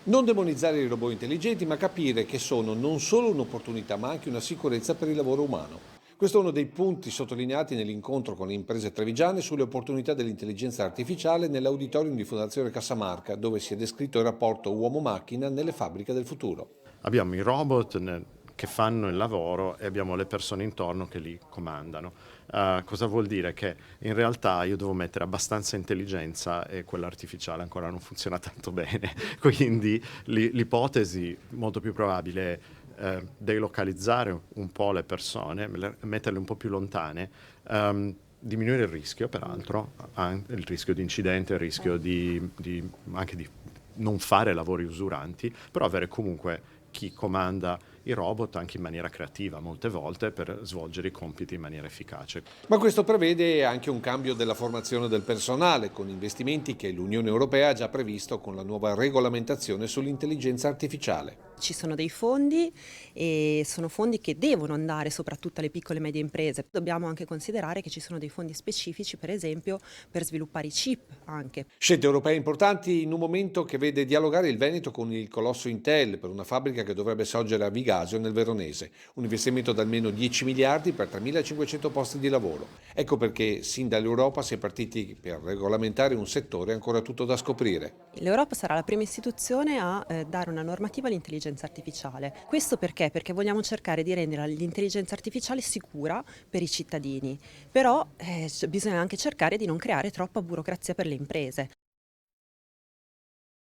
Non demonizzare i robot intelligenti, ma capire che sono non solo un'opportunità, ma anche una sicurezza per il lavoro umano. Questo è uno dei punti sottolineati nell'incontro con le imprese trevigiane sulle opportunità dell'intelligenza artificiale nell'auditorium di Fondazione Cassamarca, dove si è descritto il rapporto uomo-macchina nelle fabbriche del futuro. Abbiamo i robot che fanno il lavoro e abbiamo le persone intorno che li comandano. Cosa vuol dire? Che in realtà io devo mettere abbastanza intelligenza e quella artificiale ancora non funziona tanto bene. Quindi l'ipotesi molto più probabile è delocalizzare un po' le persone, metterle un po' più lontane, diminuire il rischio, peraltro, il rischio di incidente, il rischio anche di non fare lavori usuranti, però avere comunque chi comanda i robot anche in maniera creativa molte volte per svolgere i compiti in maniera efficace. Ma questo prevede anche un cambio della formazione del personale, con investimenti che l'Unione Europea ha già previsto con la nuova regolamentazione sull'intelligenza artificiale. Ci sono dei fondi e sono fondi che devono andare soprattutto alle piccole e medie imprese. Dobbiamo anche considerare che ci sono dei fondi specifici, per esempio, per sviluppare i chip anche. Scelte europee importanti in un momento che vede dialogare il Veneto con il colosso Intel per una fabbrica che dovrebbe sorgere a Vigasio nel Veronese. Un investimento da almeno 10 miliardi per 3.500 posti di lavoro. Ecco perché sin dall'Europa si è partiti per regolamentare un settore ancora tutto da scoprire. L'Europa sarà la prima istituzione a dare una normativa all'intelligenza artificiale. Questo perché? Perché vogliamo cercare di rendere l'intelligenza artificiale sicura per i cittadini, però bisogna anche cercare di non creare troppa burocrazia per le imprese.